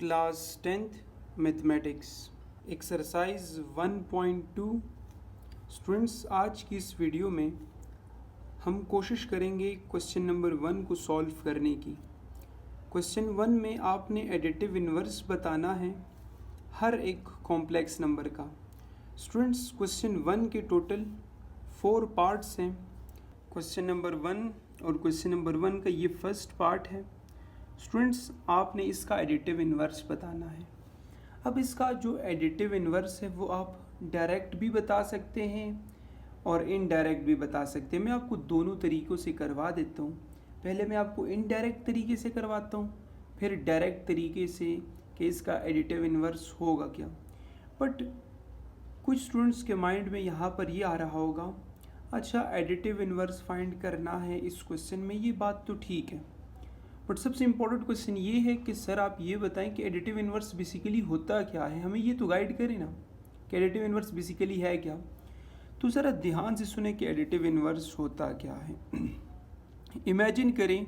Class 10th mathematics exercise 1.2। Students, आज की इस वीडियो में हम कोशिश करेंगे क्वेश्चन नंबर 1 को सॉल्व करने की। क्वेश्चन 1 में आपने एडिटिव इन्वर्स बताना है हर एक कॉम्प्लेक्स नंबर का। स्टूडेंट्स, क्वेश्चन 1 के टोटल 4 पार्ट्स हैं। क्वेश्चन नंबर 1 और क्वेश्चन नंबर 1 का ये फर्स्ट पार्ट है। स्टूडेंट्स, आपने इसका एडिटिव इन्वर्स बताना है। अब इसका जो एडिटिव इन्वर्स है वो आप डायरेक्ट भी बता सकते हैं और इनडायरेक्ट भी बता सकते हैं। मैं आपको दोनों तरीक़ों से करवा देता हूँ। पहले मैं आपको इनडायरेक्ट तरीके से करवाता हूँ, फिर डायरेक्ट तरीके से कि इसका एडिटिव इन्वर्स होगा क्या। बट कुछ स्टूडेंट्स के माइंड में यहाँ पर ये आ रहा होगा, अच्छा एडिटिव इन्वर्स फाइंड करना है इस क्वेश्चन में, ये बात तो ठीक है, बट सबसे इम्पोर्टेंट क्वेश्चन ये है कि सर आप ये बताएं कि एडिटिव इन्वर्स बेसिकली होता क्या है, हमें ये तो गाइड करें ना कि एडिटिव इन्वर्स बेसिकली है क्या। तो ज़रा ध्यान से सुने कि एडिटिव इन्वर्स होता क्या है। इमेजिन करें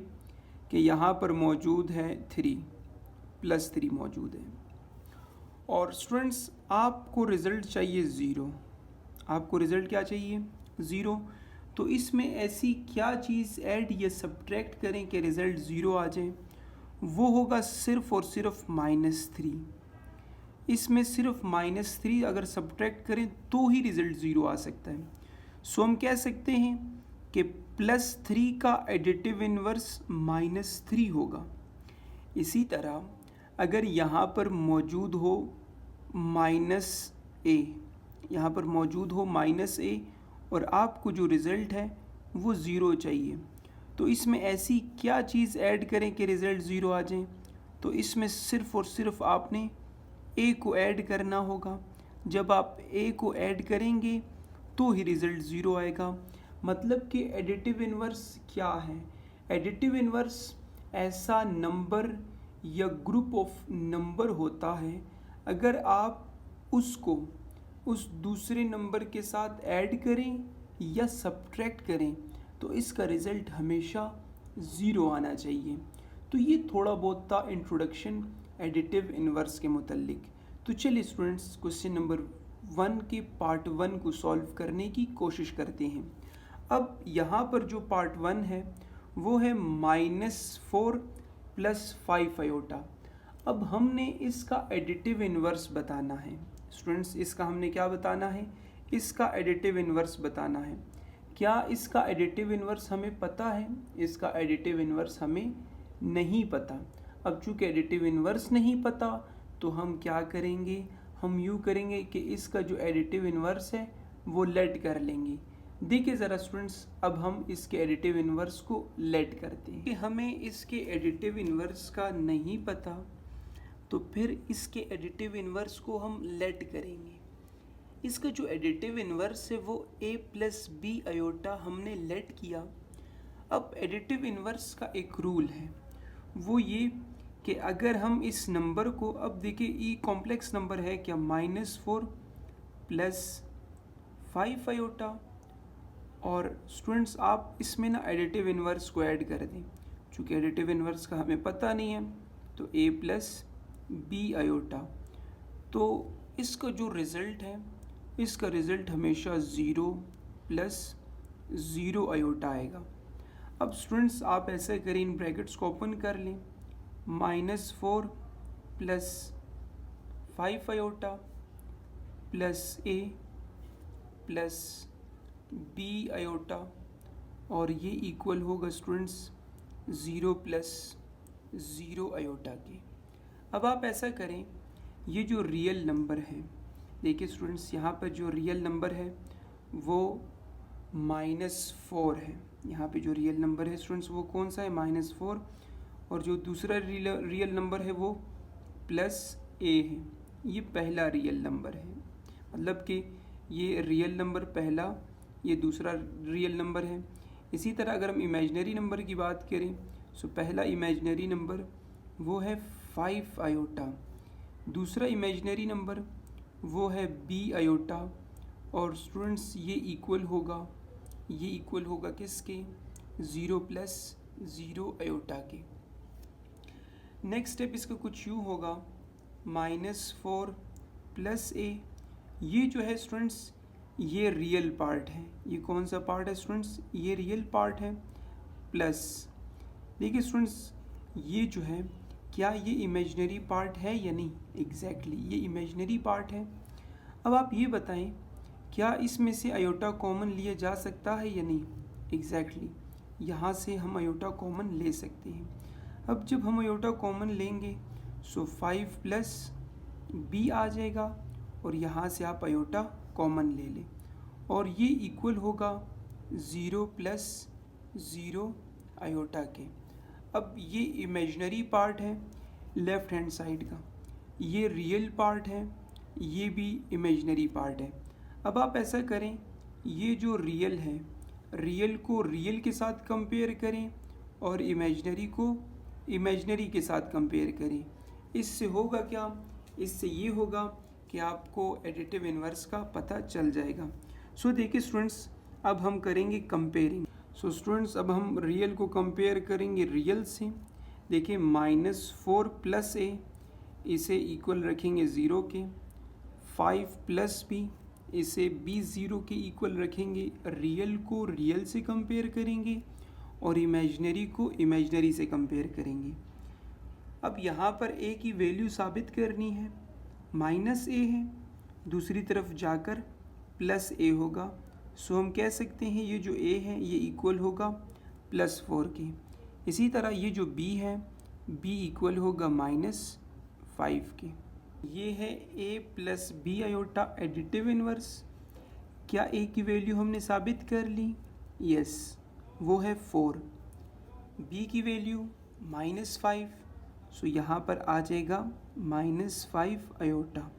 कि यहाँ पर मौजूद है 3 + 3 मौजूद है और स्टूडेंट्स आपको रिज़ल्ट चाहिए 0। आपको रिज़ल्ट क्या चाहिए? 0। तो इसमें ऐसी क्या चीज़ ऐड या सब्ट्रैक्ट करें कि रिज़ल्ट 0 आ जाए? वो होगा सिर्फ़ और सिर्फ -3। इसमें सिर्फ -3 अगर सब्ट्रैक्ट करें तो ही रिज़ल्ट 0 आ सकता है। सो हम कह सकते हैं कि +3 का एडिटिव इन्वर्स -3 होगा। इसी तरह अगर यहाँ पर मौजूद हो -a, यहाँ पर मौजूद हो -a और आपको जो रिज़ल्ट है वो 0 चाहिए, तो इसमें ऐसी क्या चीज़ ऐड करें कि रिज़ल्ट 0 आ जाए? तो इसमें सिर्फ़ और सिर्फ आपने a को ऐड करना होगा। जब आप a को ऐड करेंगे तो ही रिज़ल्ट 0 आएगा। मतलब कि एडिटिव इन्वर्स क्या है? एडिटिव इन्वर्स ऐसा नंबर या ग्रुप ऑफ नंबर होता है, अगर आप उसको उस दूसरे नंबर के साथ ऐड करें या सब्ट्रैक्ट करें तो इसका रिज़ल्ट हमेशा 0 आना चाहिए। तो ये थोड़ा बहुत था इंट्रोडक्शन एडिटिव इन्वर्स के मुतल्लिक। तो चलिए स्टूडेंट्स, क्वेश्चन नंबर 1 के पार्ट 1 को सॉल्व करने की कोशिश करते हैं। अब यहाँ पर जो पार्ट 1 है वो है -4 + 5 आयोटा। अब हमने इसका एडिटिव इन्वर्स बताना है। स्टूडेंट्स, इसका हमने क्या बताना है? इसका एडिटिव इन्वर्स बताना है। क्या इसका एडिटिव इन्वर्स हमें पता है? इसका एडिटिव इन्वर्स हमें नहीं पता। अब चूँकि एडिटिव इन्वर्स नहीं पता तो हम क्या करेंगे? हम यूँ करेंगे कि इसका जो एडिटिव इन्वर्स है वो लेट कर लेंगे। देखिए ज़रा स्टूडेंट्स, अब हम इसके एडिटिव इन्वर्स को लेट करते हैं कि हमें इसके एडिटिव इन्वर्स का नहीं पता, तो फिर इसके एडिटिव इन्वर्स को हम लेट करेंगे। इसका जो एडिटिव इन्वर्स है वो a + b आयोटा हमने लेट किया। अब एडिटिव इन्वर्स का एक रूल है, वो ये कि अगर हम इस नंबर को, अब देखिए ई कॉम्प्लेक्स नंबर है क्या, -4 + 5 आयोटा, और स्टूडेंट्स आप इसमें ना एडिटिव इन्वर्स को ऐड कर दें। चूँकि एडिटिव इन्वर्स का हमें पता नहीं है तो a + b आयोटा, तो इसका जो रिज़ल्ट है इसका रिज़ल्ट हमेशा 0 + 0 आयोटा आएगा। अब स्टूडेंट्स आप ऐसे करें, इन ब्रैकेट्स को ओपन कर लें, -4 + 5 आयोटा + a + b आयोटा, और ये इक्वल होगा स्टूडेंट्स 0 + 0 आयोटा के। अब आप ऐसा करें, ये जो रियल नंबर है, देखिए स्टूडेंट्स यहाँ पर जो रियल नंबर है वो -4 है। यहाँ पे जो रियल नंबर है स्टूडेंट्स वो कौन सा है? -4। और जो दूसरा रियल नंबर है वो +a है। ये पहला रियल नंबर है, मतलब कि ये रियल नंबर पहला, ये दूसरा रियल नंबर है। इसी तरह अगर हम इमेजिनरी नंबर की बात करें तो पहला इमेजिनरी नंबर वो है 5 आयोटा, दूसरा इमेजिनरी नंबर वो है b आयोटा, और स्टूडेंट्स ये इक्वल होगा किसके? 0 + 0 आयोटा के। नेक्स्ट स्टेप इसका कुछ यूँ होगा, -4 + a, ये जो है स्टूडेंट्स ये रियल पार्ट है। ये कौन सा पार्ट है स्टूडेंट्स? ये रियल पार्ट है। प्लस देखिए स्टूडेंट्स, ये जो है क्या ये इमेजिनरी पार्ट है या नहीं? एग्जैक्टली ये इमेजिनरी पार्ट है। अब आप ये बताएं, क्या इसमें से आयोटा कॉमन लिया जा सकता है या नहीं? एग्जैक्टली यहाँ से हम आयोटा कॉमन ले सकते हैं। अब जब हम आयोटा कॉमन लेंगे सो 5 + b आ जाएगा और यहाँ से आप आयोटा कॉमन ले लें और ये इक्वल होगा 0 + 0 आयोटा के। अब ये इमेजिनरी पार्ट है लेफ्ट हैंड साइड का, ये रियल पार्ट है, ये भी इमेजिनरी पार्ट है। अब आप ऐसा करें, ये जो रियल है, रियल को रियल के साथ कंपेयर करें और इमेजिनरी को इमेजिनरी के साथ कंपेयर करें। इससे होगा क्या? इससे ये होगा कि आपको एडिटिव इन्वर्स का पता चल जाएगा। सो देखिए स्टूडेंट्स, अब हम करेंगे कंपेयरिंग। सो स्टूडेंट्स, अब हम रियल को कंपेयर करेंगे रियल से। देखिए -4 + a, इसे इक्वल रखेंगे 0 के। 5 + b, इसे b 0 के इक्वल रखेंगे। रियल को रियल से कंपेयर करेंगे और इमेजिनरी को इमेजिनरी से कंपेयर करेंगे। अब यहाँ पर a की वैल्यू साबित करनी है, -a है, दूसरी तरफ जाकर +a होगा। सो हम कह सकते हैं ये जो a है ये इक्वल होगा +4 के। इसी तरह ये जो b है, b इक्वल होगा -5 के। ये है a + b iota additive inverse. क्या a की वैल्यू हमने साबित कर ली? यस, वो है 4। b की वैल्यू -5, सो यहाँ पर आ जाएगा -5 आयोटा।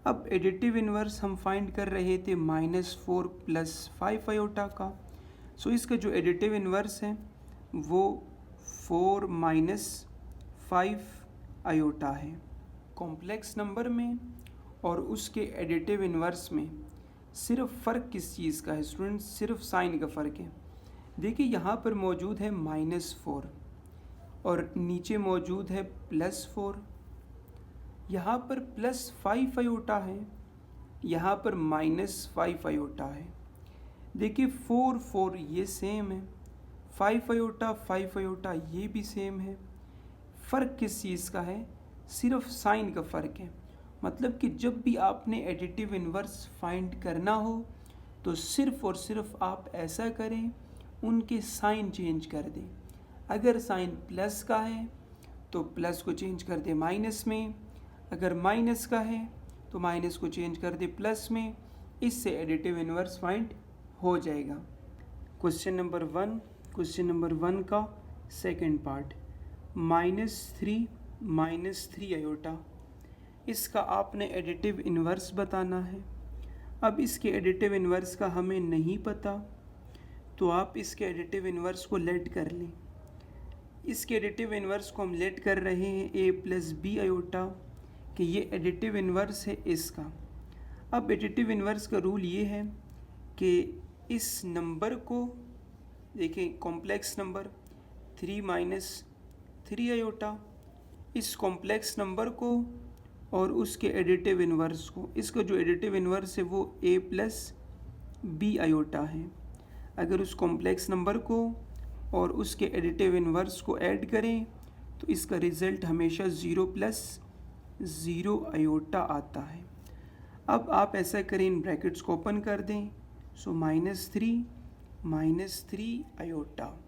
अब एडिटिव इन्वर्स हम फाइंड कर रहे थे -4 + 5 आयोटा का। सो इसका जो एडिटिव इन्वर्स है वो 4 - 5 आयोटा है। कॉम्प्लेक्स नंबर में और उसके एडिटिव इन्वर्स में सिर्फ फ़र्क किस चीज़ का है स्टूडेंट्स? सिर्फ साइन का फ़र्क है। देखिए यहाँ पर मौजूद है -4 और नीचे मौजूद है +4। यहाँ पर +5 आयोटा है, यहाँ पर -5 आयोटा है। देखिए 4 4 ये सेम है, 5 आयोटा ये भी सेम है। फ़र्क किस चीज़ का है? सिर्फ साइन का फ़र्क है। मतलब कि जब भी आपने एडिटिव इन्वर्स फाइंड करना हो तो सिर्फ और सिर्फ आप ऐसा करें, उनके साइन चेंज कर दें। अगर साइन प्लस का है तो प्लस को चेंज कर दे माइनस में, अगर माइनस का है तो माइनस को चेंज कर दे प्लस में। इससे एडिटिव इन्वर्स फाइंड हो जाएगा। क्वेश्चन नंबर 1 का सेकंड पार्ट, -3 आयोटा, इसका आपने एडिटिव इन्वर्स बताना है। अब इसके एडिटिव इन्वर्स का हमें नहीं पता, तो आप इसके एडिटिव इन्वर्स को लेट कर लें। इसके एडिटिव इन्वर्स को हम लेट कर रहे हैं a + b आयोटा, कि ये एडिटिव इन्वर्स है इसका। अब एडिटिव इन्वर्स का रूल ये है कि इस नंबर को देखें, कॉम्प्लेक्स नंबर 3 - 3 आयोटा, इस कॉम्प्लेक्स नंबर को और उसके एडिटिव इन्वर्स को, इसका जो एडिटिव इन्वर्स है वो a + b आयोटा है। अगर उस कॉम्प्लेक्स नंबर को और उसके एडिटिव इन्वर्स को ऐड करें तो इसका रिज़ल्ट हमेशा 0 + 0 आयोटा आता है। अब आप ऐसा करें, इन ब्रैकेट्स को ओपन कर दें। So -3 iota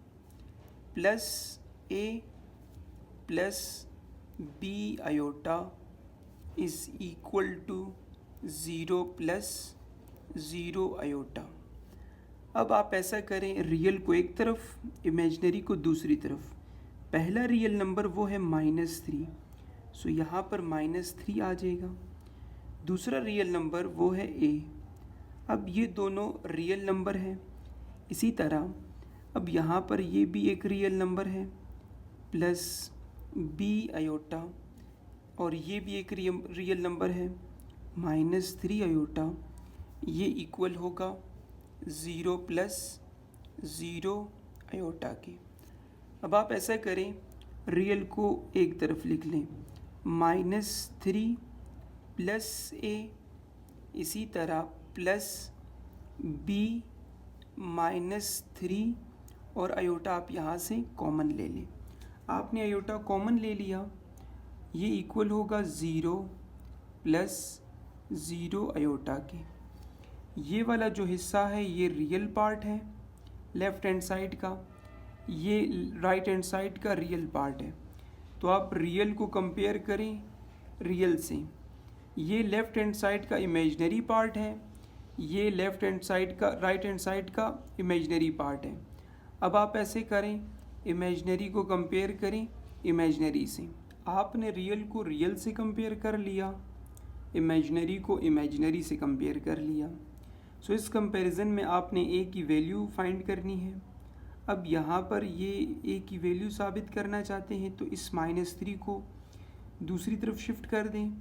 + a + b iota is equal to 0 + 0 iota. अब आप ऐसा करें, रियल को एक तरफ, इमेजिनरी को दूसरी तरफ। पहला रियल नंबर वो है -3, सो यहाँ पर -3 आ जाएगा। दूसरा रियल नंबर वो है a। अब ये दोनों रियल नंबर हैं। इसी तरह अब यहाँ पर ये भी एक रियल नंबर है + b आयोटा, और ये भी एक रियल नंबर है -3 आयोटा। ये इक्वल होगा 0 + 0 आयोटा के। अब आप ऐसा करें, रियल को एक तरफ लिख लें, -3 प्लस a, इसी तरह प्लस b -3 और आयोटा आप यहाँ से कॉमन ले लें। आपने आयोटा कॉमन ले लिया, ये इक्वल होगा 0 प्लस 0 आयोटा के। ये वाला जो हिस्सा है ये रियल पार्ट है लेफ़्ट हैंड साइड का, ये राइट हैंड साइड का रियल पार्ट है। तो आप रियल को कंपेयर करें रियल से। ये लेफ़्ट हैंड साइड का इमेजिनरी पार्ट है, ये लेफ़्ट हैंड साइड का राइट हैंड साइड का इमेजिनरी पार्ट है। अब आप ऐसे करें, इमेजिनरी को कंपेयर करें इमेजिनरी से। आपने रियल को रियल से कंपेयर कर लिया, इमेजिनरी को इमेजिनरी से कंपेयर कर लिया। सो इस कंपैरिजन में आपने ए की वैल्यू फाइंड करनी है। अब यहाँ पर ये ए की वैल्यू साबित करना चाहते हैं तो इस -3 को दूसरी तरफ शिफ्ट कर दें।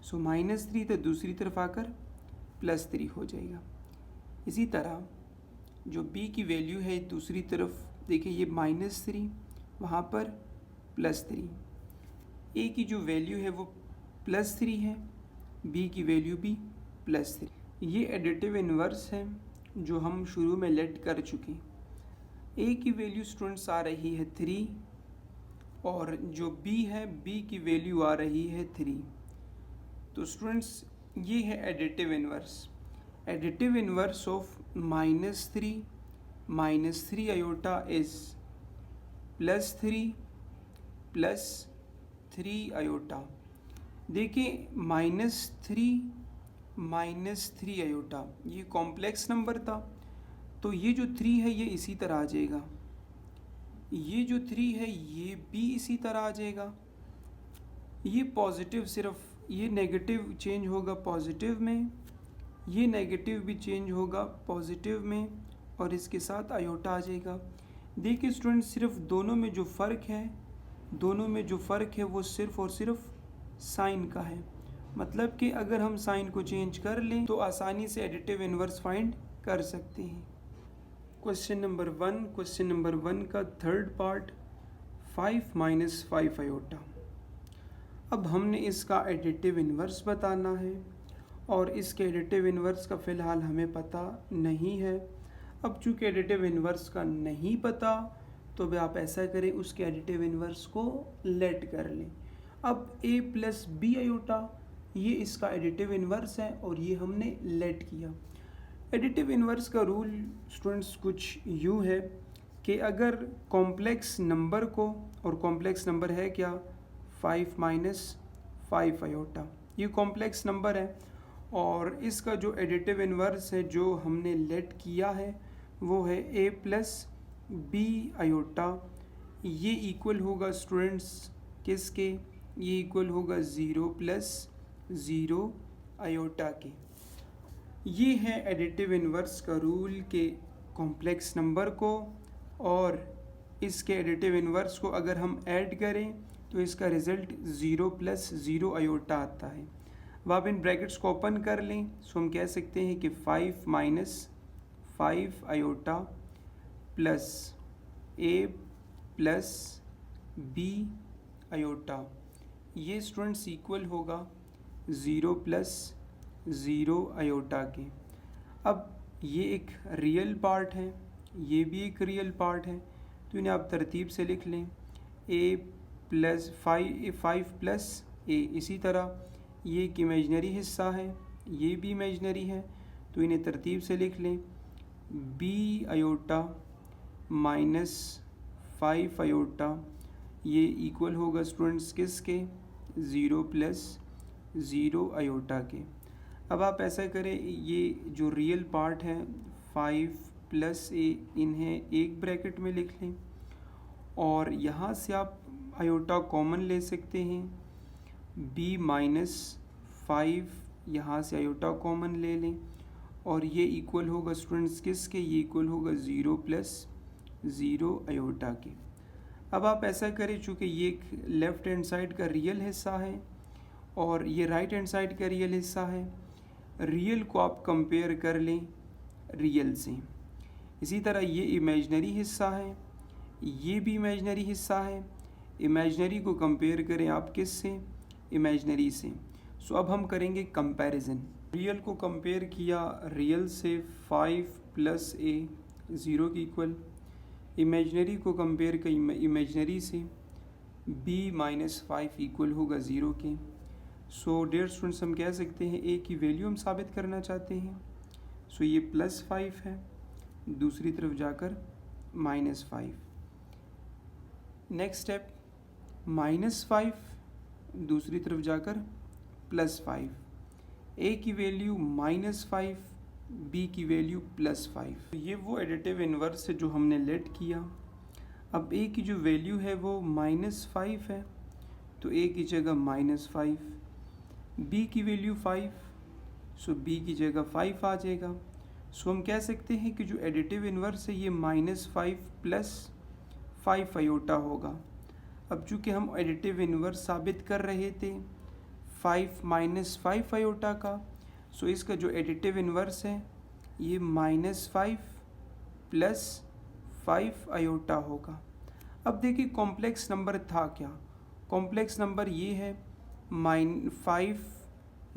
सो -3 तो दूसरी तरफ आकर +3 हो जाएगा। इसी तरह जो b की वैल्यू है दूसरी तरफ देखिए, ये -3 वहाँ पर +3। a की जो वैल्यू है वो +3 है, b की वैल्यू भी +3। ये एडिटिव इन्वर्स है जो हम शुरू में लेट कर चुके। a की वैल्यू स्टूडेंट्स आ रही है 3 और जो b है b की वैल्यू आ रही है 3। तो स्टूडेंट्स ये है additive inverse. Additive inverse of -3 iota is +3 +3 iota. देखिए -3 आयोटा ये कॉम्प्लेक्स नंबर था, तो ये जो 3 है ये इसी तरह आ जाएगा, ये जो 3 है ये भी इसी तरह आ जाएगा। ये पॉजिटिव, सिर्फ ये नेगेटिव चेंज होगा पॉजिटिव में, ये नेगेटिव भी चेंज होगा पॉजिटिव में और इसके साथ आयोटा आ जाएगा। देखिए स्टूडेंट, सिर्फ दोनों में जो फ़र्क है वो सिर्फ और सिर्फ साइन का है। मतलब कि अगर हम साइन को चेंज कर लें तो आसानी से एडिटिव इन्वर्स फाइंड कर सकते हैं। क्वेश्चन नंबर 1 का थर्ड पार्ट 5 - 5 आयोटा। अब हमने इसका एडिटिव इन्वर्स बताना है और इसके एडिटिव इन्वर्स का फ़िलहाल हमें पता नहीं है। अब चूँकि एडिटिव इन्वर्स का नहीं पता तो भी आप ऐसा करें, उसके एडिटिव इन्वर्स को लेट कर लें। अब a + b आयोटा ये इसका एडिटिव इन्वर्स है और ये हमने लेट किया। एडिटिव इन्वर्स का रूल स्टूडेंट्स कुछ यूँ है कि अगर कॉम्प्लेक्स नंबर को, और कॉम्प्लेक्स नंबर है क्या 5 - 5 आयोटा, ये कॉम्प्लेक्स नंबर है और इसका जो एडिटिव इन्वर्स है जो हमने लेट किया है वो है a + b आयोटा। ये इक्वल होगा स्टूडेंट्स किसके, ये इक्वल होगा 0 + 0 आयोटा के। ये है एडिटिव इन्वर्स का रूल के कॉम्प्लेक्स नंबर को और इसके एडिटिव इन्वर्स को अगर हम ऐड करें तो इसका रिज़ल्ट 0 + 0 आयोटा आता है। अब आप इन ब्रैकेट्स को ओपन कर लें, सो हम कह सकते हैं कि 5 - 5 iota plus a + b iota, ये स्टूडेंट्स इक्वल होगा 0 + 0 आयोटा के। अब ये एक रियल पार्ट है, ये भी एक रियल पार्ट है, तो इन्हें आप तरतीब से लिख लें, a + 5 + a। इसी तरह ये एक इमेजनरी हिस्सा है, ये भी इमेजनरी है, तो इन्हें तरतीब से लिख लें, b आयोटा - 5 आयोटा, ये इक्वल होगा स्टूडेंट्स किसके 0 + 0 आयोटा के। अब आप ऐसा करें, ये जो रियल पार्ट है 5 + a, इन्हें एक ब्रैकेट में लिख लें और यहाँ से आप आयोटा कॉमन ले सकते हैं, b - 5 यहाँ से आयोटा कॉमन ले लें और ये इक्वल होगा स्टूडेंट्स किसके, ये इक्वल होगा 0 + 0 आयोटा के। अब आप ऐसा करें, चूँकि ये एक लेफ़्ट हैंड साइड का रियल हिस्सा है और ये राइट हैंड साइड का रियल हिस्सा है, रियल को आप कंपेयर कर लें रियल से। इसी तरह ये इमेजनरी हिस्सा है, ये भी इमेजनरी हिस्सा है, इमेजनरी को कंपेयर करें आप किस से, इमेजनरी से। सो अब हम करेंगे कंपैरिजन। रियल को कंपेयर किया रियल से 5 + a 0 के इक्वल। इमेजनरी को कंपेयर किया इमेजनरी से b - 5 इक्वल होगा 0 के। सो डियर स्टूडेंट्स, हम कह सकते हैं a की वैल्यू हम साबित करना चाहते हैं। सो ये +5 है, दूसरी तरफ जाकर -5। नेक्स्ट स्टेप -5, दूसरी तरफ जाकर +5। a की वैल्यू -5, b की वैल्यू +5। ये वो एडिटिव इन्वर्स है जो हमने लेट किया। अब a की जो वैल्यू है वो -5 है, तो a की जगह -5, b की वैल्यू 5, सो b की जगह 5 आ जाएगा। सो हम कह सकते हैं कि जो एडिटिव इन्वर्स है ये -5 + 5 आयोटा होगा। अब चूँकि हम एडिटिव इन्वर्स साबित कर रहे थे 5 - 5 आयोटा का, सो इसका जो एडिटिव इन्वर्स है ये -5 + 5 आयोटा होगा। अब देखिए कॉम्प्लेक्स नंबर था क्या, कॉम्प्लेक्स नंबर ये है -5 -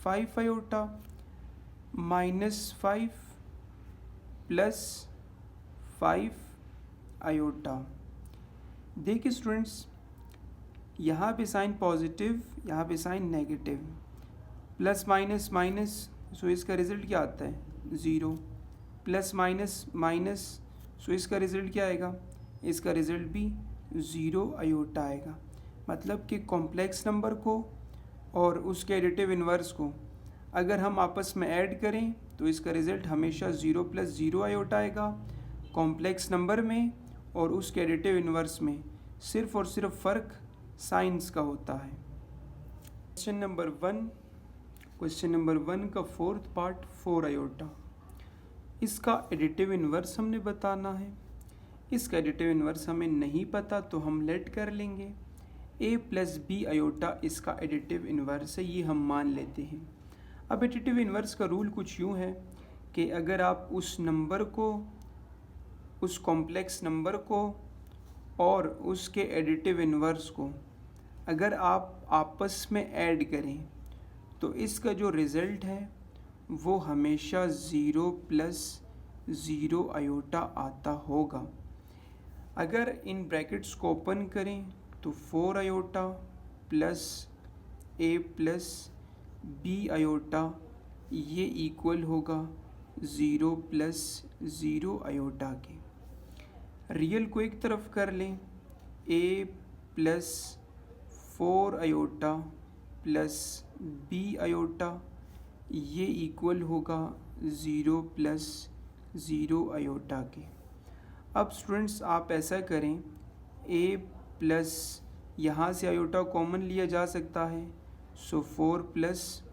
5 आयोटा -5 + 5 आयोटा। देखिए स्टूडेंट्स, यहाँ पे साइन पॉजिटिव, यहाँ पे sign negative, plus minus minus, so इसका रिजल्ट क्या आता है 0, प्लस माइनस माइनस, सो इसका रिजल्ट क्या आएगा, इसका रिजल्ट भी 0 आयोटा आएगा। मतलब कि कॉम्प्लेक्स नंबर को और उसके एडिटिव इन्वर्स को अगर हम आपस में ऐड करें तो इसका रिजल्ट हमेशा 0 + 0 आयोटा आएगा। कॉम्प्लेक्स नंबर में और उसके एडिटिव इन्वर्स में सिर्फ और सिर्फ फ़र्क साइंस का होता है। क्वेश्चन नंबर 1 का 4th पार्ट 4 आयोटा। इसका एडिटिव इन्वर्स हमने बताना है। इसका एडिटिव इन्वर्स हमें नहीं पता तो हम लेट कर लेंगे। a + b आयोटा इसका एडिटिव इन्वर्स है, ये हम मान लेते हैं। अब एडिटिव इन्वर्स का रूल कुछ यूँ है कि अगर आप उस नंबर को, उस कॉम्प्लेक्स नंबर को और उसके एडिटिव इन्वर्स को अगर आप आपस में ऐड करें तो इसका जो रिज़ल्ट है वो हमेशा 0 + 0 आयोटा आता होगा। अगर इन ब्रैकेट्स को ओपन करें तो 4 आयोटा + a + b आयोटा ये इक्वल होगा 0 + 0 आयोटा के। रियल को एक तरफ कर लें, a + 4 आयोटा + b आयोटा ये इक्वल होगा 0 + 0 आयोटा के। अब स्टूडेंट्स आप ऐसा करें, a प्लस यहाँ से आयोटा कॉमन लिया जा सकता है, सो 4 +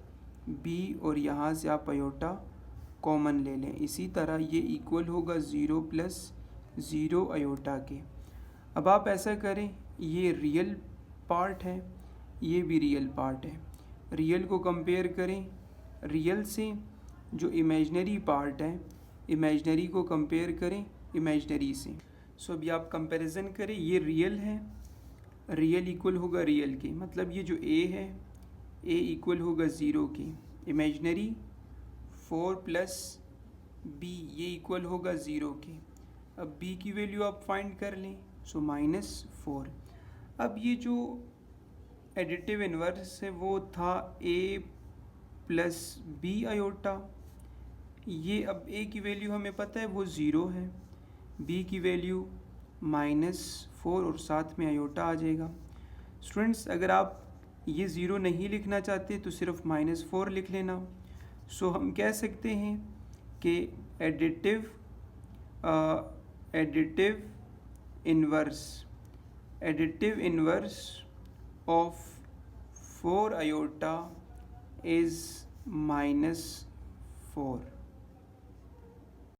b और यहाँ से आप आयोटा कॉमन ले लें। इसी तरह ये इक्वल होगा 0 + 0 आयोटा के। अब आप ऐसा करें, ये रियल पार्ट है, ये भी रियल पार्ट है। रियल को कंपेयर करें रियल से, जो इमेजनरी पार्ट है इमेजनरी को कंपेयर करें इमेजनरी से। सो अभी आप कंपैरिजन करें, ये रियल है, रियल इक्वल होगा रियल के, मतलब ये जो a है a इक्वल होगा 0 के। इमेजनरी 4 + b ये इक्वल होगा 0 के। अब b की वैल्यू आप फाइंड कर लें, सो -4। अब ये जो एडिटिव इन्वर्स है वो था a + b आयोटा। ये अब a की वैल्यू हमें पता है वो 0 है, b की वैल्यू -4 और साथ में आयोटा आ जाएगा। स्टूडेंट्स, अगर आप ये 0 नहीं लिखना चाहते तो सिर्फ -4 लिख लेना। सो हम कह सकते हैं कि additive inverse of 4 iota is -4।